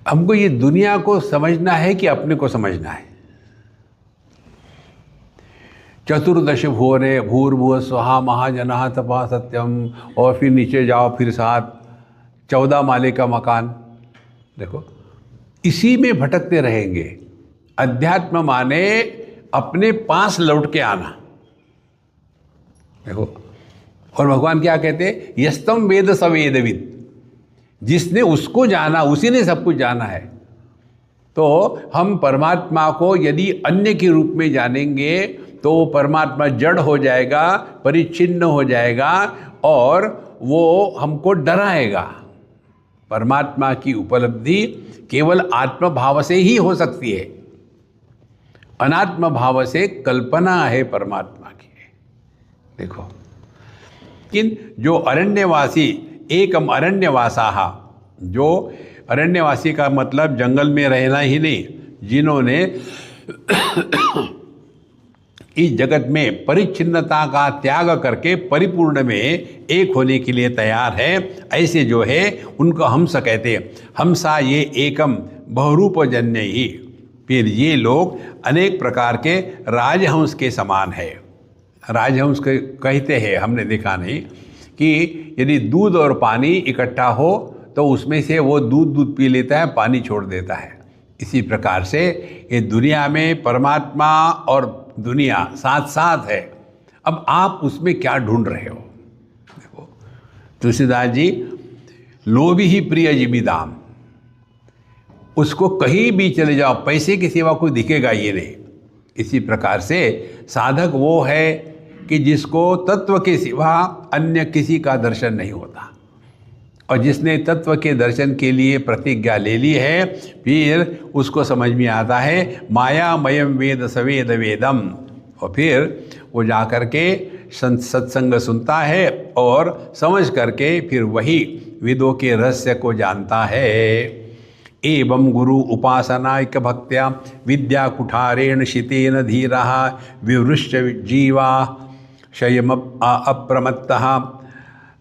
हमको ये दुनिया को समझना है कि अपने को समझना है। चतुर्दश भुवने भूर्भुवः स्वहा महाजनः तपः सत्यम, और फिर नीचे जाओ फिर 14 माले का मकान। देखो इसी में भटकते रहेंगे। अध्यात्म माने अपने पास लौट के आना। देखो, और भगवान क्या कहते हैं, यस्तम वेद स वेदविद, जिसने उसको जाना उसी ने सब कुछ जाना है। तो हम परमात्मा को यदि अन्य के रूप में जानेंगे तो परमात्मा जड़ हो जाएगा, परिच्छिन्न हो जाएगा और वो हमको डराएगा। परमात्मा की उपलब्धि केवल आत्म भाव से ही हो सकती है। अनात्म भाव से कल्पना है परमात्मा की। देखो, किन जो अरण्यवासी एकम अरण्यवासाः, जो अरण्यवासी का मतलब जंगल में रहना ही नहीं, जिन्होंने इस जगत में परिच्छिन्नता का त्याग करके परिपूर्ण में एक होने के लिए तैयार है, ऐसे जो है उनको हंस कहते हैं। हंसा ये एकम बहुरूपजन्य ही। फिर ये लोग अनेक प्रकार के राजहंस के समान है। राजहंस के कहते हैं, हमने देखा नहीं, कि यदि दूध और पानी इकट्ठा हो तो उसमें से वो दूध पी लेता है, पानी छोड़ देता है। इसी प्रकार से ये दुनिया में परमात्मा और दुनिया साथ साथ है। अब आप उसमें क्या ढूंढ रहे हो? देखो, तुलसीदास जी, लोभी ही प्रिय जिमीदाम, उसको कहीं भी चले जाओ, पैसे की सिवा कोई दिखेगा ये नहीं। इसी प्रकार से साधक वो है कि जिसको तत्व के सिवा अन्य किसी का दर्शन नहीं होता, और जिसने तत्व के दर्शन के लिए प्रतिज्ञा ले ली है, फिर उसको समझ में आता है मायामयम वेद सवेद वेदम, और फिर वो जा कर के सत्संग सुनता है और समझ करके फिर वही वेदों के रहस्य को जानता है। एवं गुरु उपासनायक भक्त्या विद्या कुठारेण शितेन धीरः विवृश्च जीवा शयम अप्रमत्तः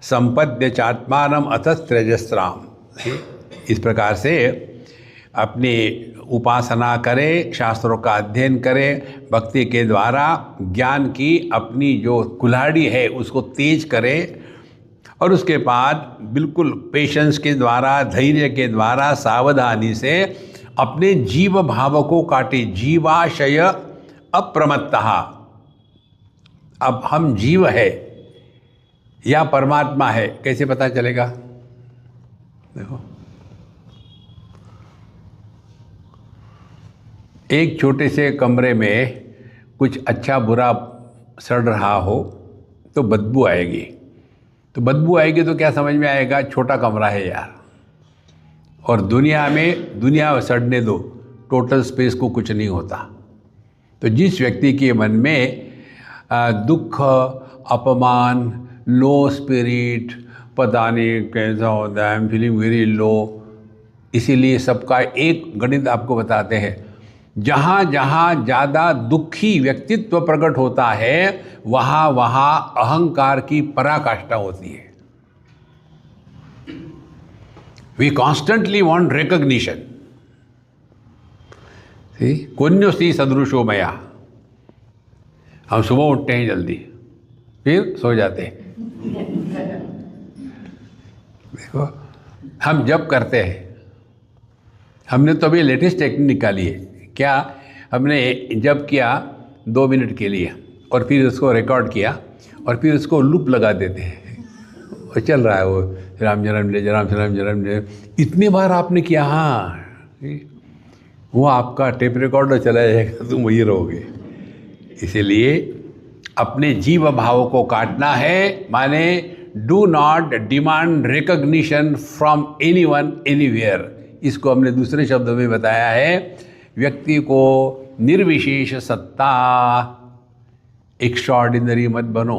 संपद्य चात्मानम अतस्त्रजस्राम। इस प्रकार से अपनी उपासना करें, शास्त्रों का अध्ययन करें, भक्ति के द्वारा ज्ञान की अपनी जो कुल्हाड़ी है उसको तेज करें, और उसके बाद बिल्कुल पेशेंस के द्वारा, धैर्य के द्वारा, सावधानी से अपने जीव भाव को काटे। जीवाशय अप्रमत्तः। अब हम जीव है या परमात्मा है, कैसे पता चलेगा? देखो, एक छोटे से कमरे में कुछ अच्छा बुरा सड़ रहा हो तो बदबू आएगी। तो बदबू आएगी तो क्या समझ में आएगा? छोटा कमरा है यार। और दुनिया में, दुनिया सड़ने दो, टोटल स्पेस को कुछ नहीं होता। तो जिस व्यक्ति के मन में दुख, अपमान, लो स्पिरिट, पता नहीं कैसा होता है, I am feeling very low, इसीलिए सबका एक गणित आपको बताते हैं, जहाँ जहाँ ज़्यादा दुखी व्यक्तित्व प्रकट होता है वहाँ वहाँ अहंकार की पराकाष्ठा होती है। We constantly want recognition. कोन्योस्ति सदृशो मया। हम सुबह उठते हैं जल्दी, फिर सो जाते हैं। देखो, हम जब करते हैं, हमने तो अभी लेटेस्ट टेक्निक निकाली है। क्या हमने जब किया 2 मिनट के लिए, और फिर उसको रिकॉर्ड किया, और फिर उसको लूप लगा देते हैं, और चल रहा है वो राम जन्म जय राम राम जन्म जय। इतने बार आपने किया, हाँ, वो आपका टेप रिकॉर्डर चला जाएगा, तुम वही रहोगे। इसीलिए अपने जीव भाव को काटना है, माने do not demand recognition from anyone anywhere. इसको हमने दूसरे शब्दों में बताया है, व्यक्ति को निर्विशेष सत्ता, एक्स्ट्राऑर्डिनरी मत बनो।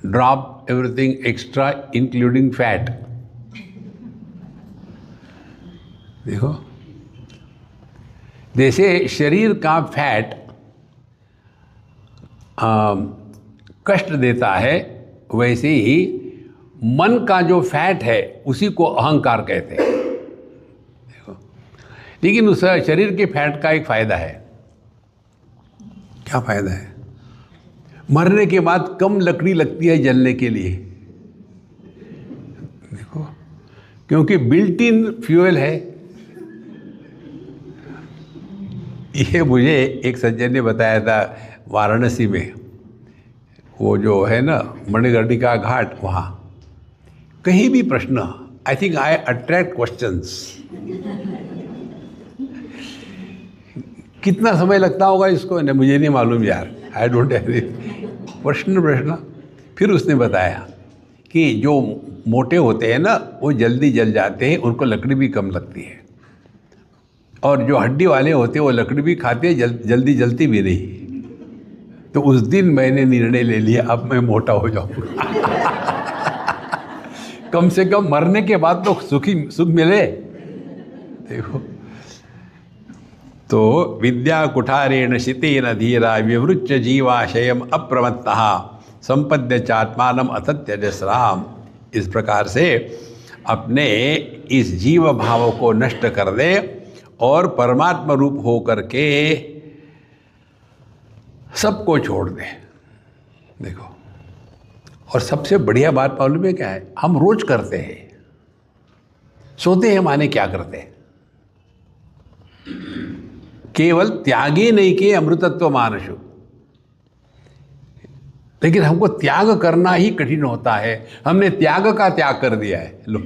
Drop everything extra including fat. देखो, जैसे शरीर का फैट कष्ट देता है, वैसे ही मन का जो फैट है उसी को अहंकार कहते हैं। लेकिन उस शरीर के फैट का एक फायदा है। क्या फायदा है? मरने के बाद कम लकड़ी लगती है जलने के लिए। देखो, क्योंकि बिल्ट इन फ्यूल है। ये मुझे एक सज्जन ने बताया था वाराणसी में, वो जो है ना मणिकर्णिका घाट, वहाँ कहीं भी प्रश्न, I think I attract questions. कितना समय लगता होगा इसको, नहीं मुझे नहीं मालूम यार, आई डोंट हैव। प्रश्न। फिर उसने बताया कि जो मोटे होते हैं ना वो जल्दी जल जाते हैं, उनको लकड़ी भी कम लगती है, और जो हड्डी वाले होते हैं वो लकड़ी भी खाते हैं, जल्दी जलती भी नहीं। तो उस दिन मैंने निर्णय ले लिया अब मैं मोटा हो जाऊंगा। कम से कम मरने के बाद तो सुख मिले। देखो, तो विद्या कुठारेण शितेन धीरा विवृच्य जीवाशयम अप्रमत्तः संपद्य चात्मानम अथत्यजस्राम। इस प्रकार से अपने इस जीव भाव को नष्ट कर दे और परमात्मा रूप हो करके सबको छोड़ दे। देखो, और सबसे बढ़िया बात मालूम है क्या है? हम रोज करते हैं, सोते हैं माने क्या करते हैं? केवल त्यागे नहीं के अमृतत्व मानसु, लेकिन हमको त्याग करना ही कठिन होता है। हमने त्याग का त्याग कर दिया है। लो,